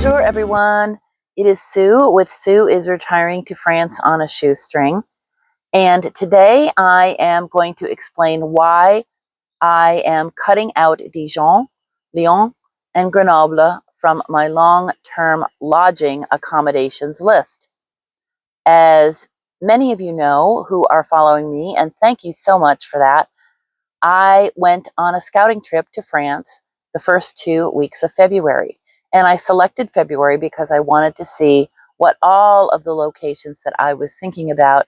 Bonjour, everyone. It is Sue with Sue is Retiring to France on a Shoestring. And today I am going to explain why I am cutting out Dijon, Lyon, and Grenoble from my long-term lodging accommodations list. As many of you know who are following me, and thank you so much for that, I went on a scouting trip to France the first 2 weeks of February. And I selected February because I wanted to see what all of the locations that I was thinking about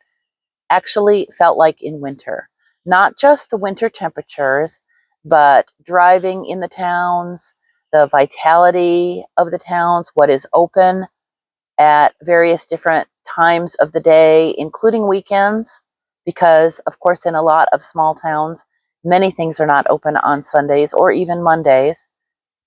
actually felt like in winter. Not just the winter temperatures, but driving in the towns, the vitality of the towns, what is open at various different times of the day, including weekends, because, of course, in a lot of small towns, many things are not open on Sundays or even Mondays.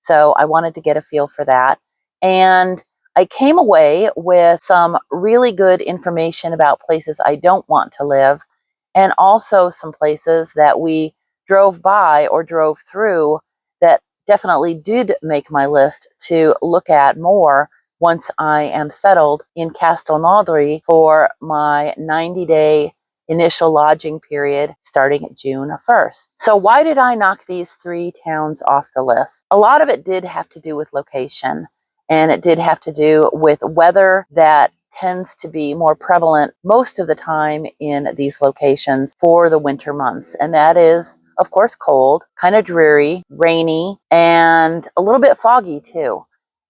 So I wanted to get a feel for that. And I came away with some really good information about places I don't want to live, and also some places that we drove by or drove through that definitely did make my list to look at more once I am settled in Castelnaudary for my 90-day initial lodging period starting June 1st. So why did I knock these 3 towns off the list? A lot of it did have to do with location, and it did have to do with weather that tends to be more prevalent most of the time in these locations for the winter months. And that is, of course, cold, kind of dreary, rainy, and a little bit foggy too.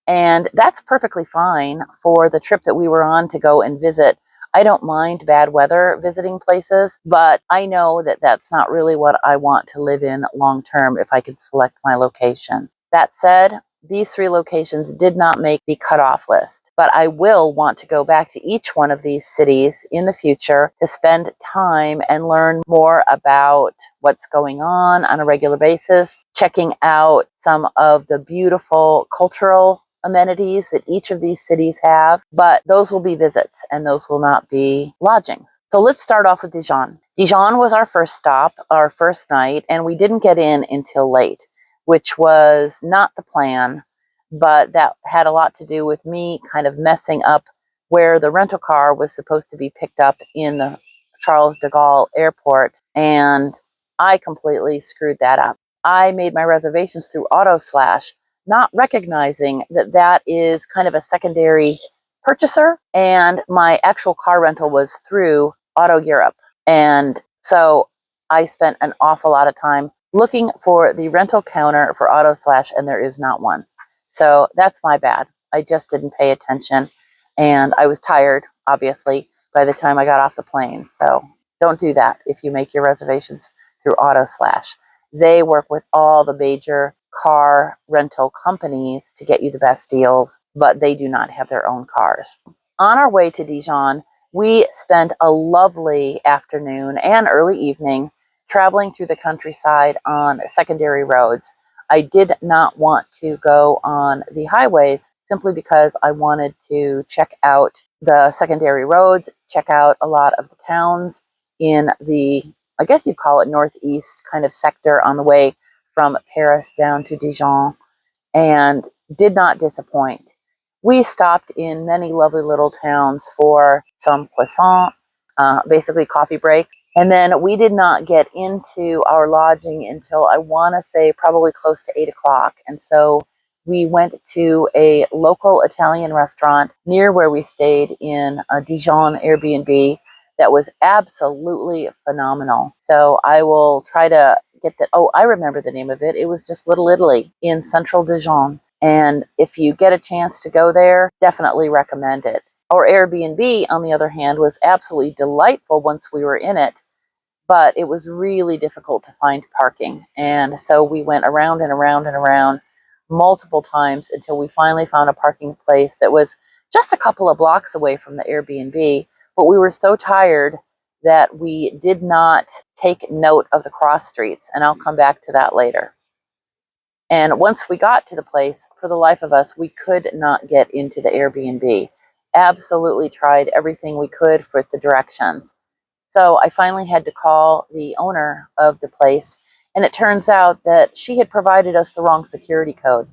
And that's perfectly fine for the trip that we were on to go and visit. I don't mind bad weather visiting places, but I know that that's not really what I want to live in long term if I could select my location. That said, these 3 locations did not make the cutoff list, but I will want to go back to each one of these cities in the future to spend time and learn more about what's going on a regular basis, checking out some of the beautiful cultural amenities that each of these cities have, but those will be visits and those will not be lodgings. So let's start off with Dijon. Dijon was our first stop, our first night, and we didn't get in until late, which was not the plan, but that had a lot to do with me kind of messing up where the rental car was supposed to be picked up in the Charles de Gaulle airport, and I completely screwed that up. I made my reservations through AutoSlash, not recognizing that that is kind of a secondary purchaser, and my actual car rental was through Auto Europe. And so I spent an awful lot of time looking for the rental counter for AutoSlash, and there is not one. So that's my bad. I just didn't pay attention, and I was tired, obviously, by the time I got off the plane. So don't do that if you make your reservations through AutoSlash. They work with all the major car rental companies to get you the best deals, but they do not have their own cars. On our way to Dijon, we spent a lovely afternoon and early evening traveling through the countryside on secondary roads. I did not want to go on the highways simply because I wanted to check out the secondary roads, check out a lot of the towns in the, I guess you'd call it northeast kind of sector on the way from Paris down to Dijon, and did not disappoint. We stopped in many lovely little towns for some croissant, basically coffee break. And then we did not get into our lodging until I want to say probably close to 8 o'clock. And so we went to a local Italian restaurant near where we stayed in a Dijon Airbnb that was absolutely phenomenal. So I will try to get that. Oh, I remember the name of it. It was just Little Italy in central Dijon. And if you get a chance to go there, definitely recommend it. Our Airbnb, on the other hand, was absolutely delightful once we were in it, but it was really difficult to find parking. And so we went around and around and around multiple times until we finally found a parking place that was just a couple of blocks away from the Airbnb. But we were so tired that we did not take note of the cross streets, and I'll come back to that later. And once we got to the place, for the life of us, we could not get into the Airbnb. Absolutely tried everything we could for the directions. So I finally had to call the owner of the place, and it turns out that she had provided us the wrong security code.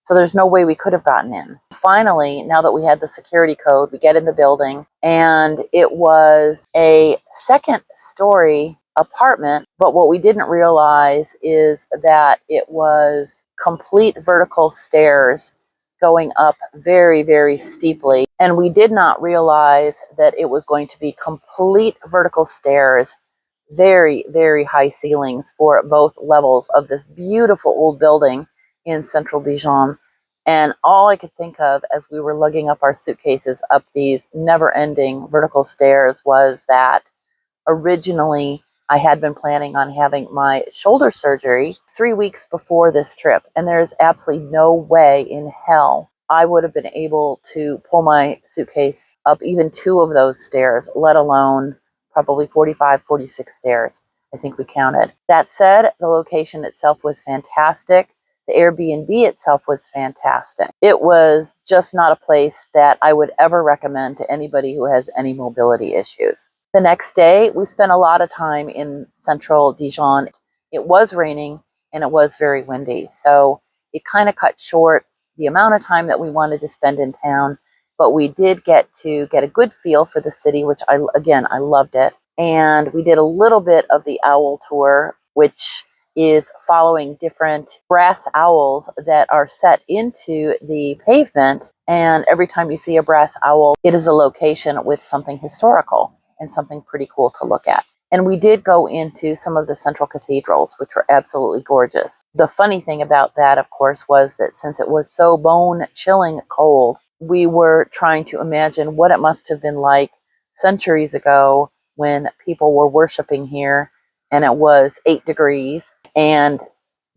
So there's no way we could have gotten in. Finally, now that we had the security code, we get in the building, and it was a second-story apartment, but what we didn't realize is that it was complete vertical stairs going up very, very steeply. And we did not realize that it was going to be complete vertical stairs, very, very high ceilings for both levels of this beautiful old building in central Dijon. And all I could think of as we were lugging up our suitcases up these never-ending vertical stairs was that originally I had been planning on having my shoulder surgery 3 weeks before this trip, and there's absolutely no way in hell I would have been able to pull my suitcase up even 2 of those stairs, let alone probably 45, 46 stairs, I think we counted. That said, the location itself was fantastic. The Airbnb itself was fantastic. It was just not a place that I would ever recommend to anybody who has any mobility issues. The next day, we spent a lot of time in central Dijon. It was raining and it was very windy, so it kind of cut short the amount of time that we wanted to spend in town, but we did get to get a good feel for the city, which I loved it. And we did a little bit of the owl tour, which is following different brass owls that are set into the pavement. And every time you see a brass owl, it is a location with something historical and something pretty cool to look at. And we did go into some of the central cathedrals, which were absolutely gorgeous. The funny thing about that, of course, was that since it was so bone-chilling cold, we were trying to imagine what it must have been like centuries ago when people were worshiping here and it was 8 degrees and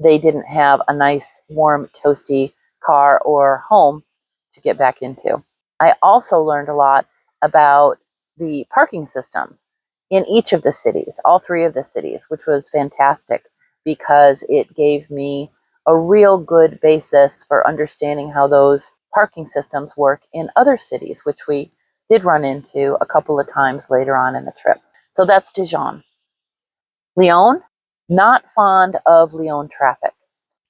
they didn't have a nice, warm, toasty car or home to get back into. I also learned a lot about the parking systems in each of the cities, all 3 of the cities, which was fantastic because it gave me a real good basis for understanding how those parking systems work in other cities, which we did run into a couple of times later on in the trip. So that's Dijon. Lyon, not fond of Lyon traffic.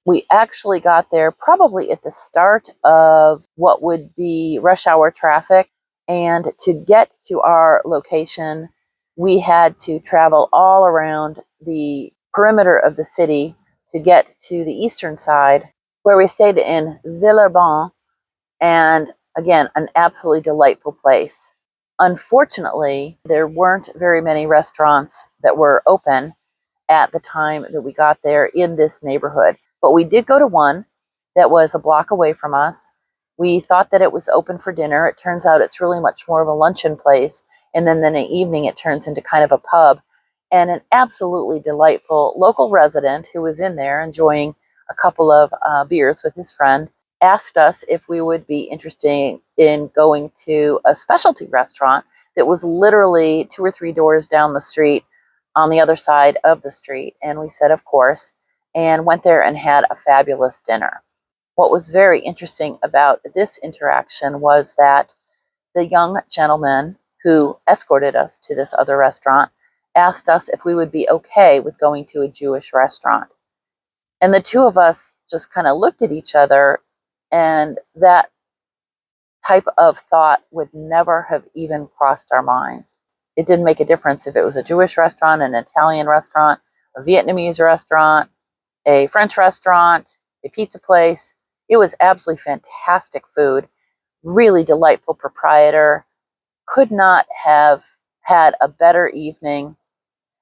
We actually got there probably at the start of what would be rush hour traffic. And to get to our location, we had to travel all around the perimeter of the city to get to the eastern side, where we stayed in Villeurbanne, and again, an absolutely delightful place. Unfortunately, there weren't very many restaurants that were open at the time that we got there in this neighborhood. But we did go to one that was a block away from us. We thought that it was open for dinner. It turns out it's really much more of a luncheon place. And then in the evening, it turns into kind of a pub. And an absolutely delightful local resident who was in there enjoying a couple of beers with his friend asked us if we would be interested in going to a specialty restaurant that was literally 2 or 3 doors down the street on the other side of the street. And we said, of course, and went there and had a fabulous dinner. What was very interesting about this interaction was that the young gentleman who escorted us to this other restaurant asked us if we would be okay with going to a Jewish restaurant. And the 2 of us just kind of looked at each other, and that type of thought would never have even crossed our minds. It didn't make a difference if it was a Jewish restaurant, an Italian restaurant, a Vietnamese restaurant, a French restaurant, a pizza place. It was absolutely fantastic food, really delightful proprietor. Could not have had a better evening.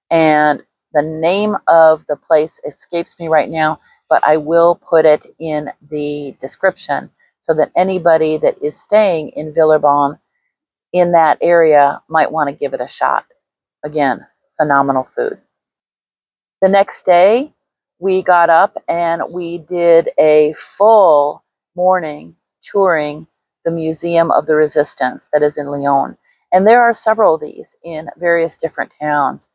And the name of the place escapes me right now, but I will put it in the description so that anybody that is staying in Villeurbanne in that area might want to give it a shot. Again, phenomenal food. The next day, we got up and we did a full morning touring the Museum of the Resistance that is in Lyon. And there are several of these in various different towns.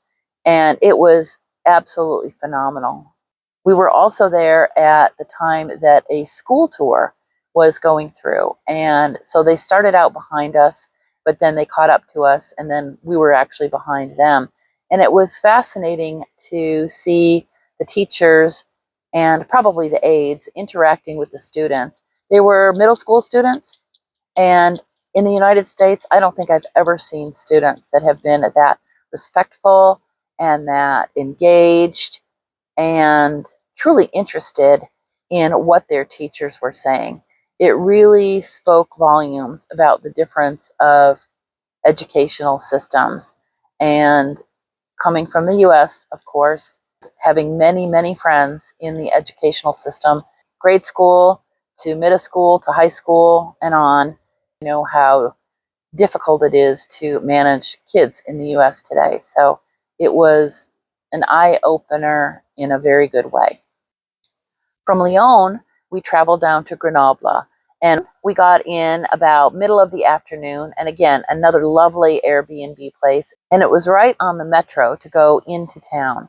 And it was absolutely phenomenal. We were also there at the time that a school tour was going through. And so they started out behind us, but then they caught up to us, and then we were actually behind them. And it was fascinating to see the teachers and probably the aides interacting with the students They were middle school students, and in the United States, I don't think I've ever seen students that have been that respectful and that engaged and truly interested in what their teachers were saying. It really spoke volumes about the difference of educational systems. And coming from the US, of course, having many, many friends in the educational system, grade school to middle school to high school and on, you know how difficult it is to manage kids in the US today. So it was an eye opener in a very good way. From Lyon, we traveled down to Grenoble, and we got in about middle of the afternoon, and again, another lovely Airbnb place, and it was right on the metro to go into town.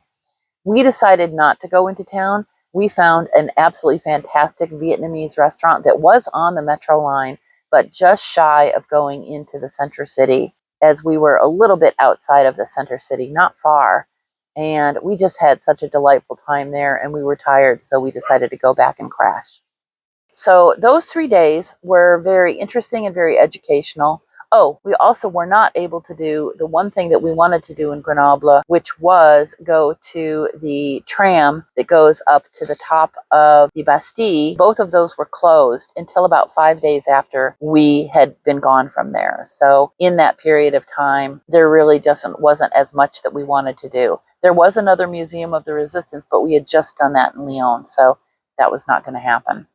We decided not to go into town. We found an absolutely fantastic Vietnamese restaurant that was on the metro line, but just shy of going into the center city, as we were a little bit outside of the center city, not far. And we just had such a delightful time there, and we were tired, so we decided to go back and crash. So those 3 days were very interesting and very educational. Oh, we also were not able to do the one thing that we wanted to do in Grenoble, which was go to the tram that goes up to the top of the Bastille. Both of those were closed until about 5 days after we had been gone from there. So in that period of time, there really just wasn't as much that we wanted to do. There was another Museum of the Resistance, but we had just done that in Lyon, so that was not going to happen.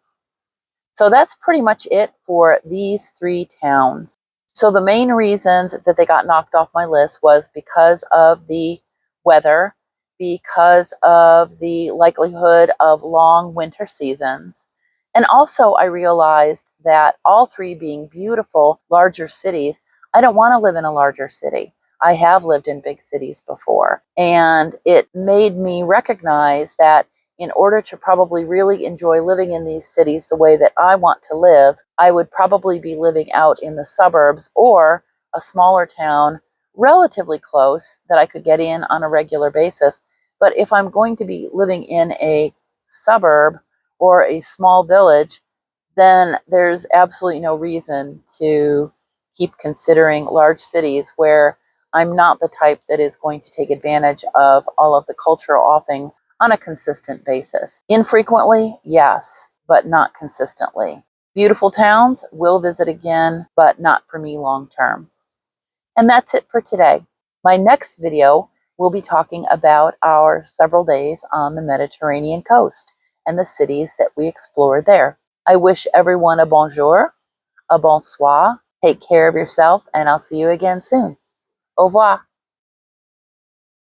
So that's pretty much it for these 3 towns. So the main reasons that they got knocked off my list was because of the weather, because of the likelihood of long winter seasons. And also I realized that all 3 being beautiful, larger cities, I don't want to live in a larger city. I have lived in big cities before. And it made me recognize that in order to probably really enjoy living in these cities the way that I want to live, I would probably be living out in the suburbs or a smaller town relatively close that I could get in on a regular basis. But if I'm going to be living in a suburb or a small village, then there's absolutely no reason to keep considering large cities where I'm not the type that is going to take advantage of all of the cultural offings on a consistent basis. Infrequently, yes, but not consistently. Beautiful towns, will visit again, but not for me long term. And that's it for today. My next video will be talking about our several days on the Mediterranean coast and the cities that we explored there. I wish everyone a bonjour, a bonsoir. Take care of yourself, and I'll see you again soon. Au revoir.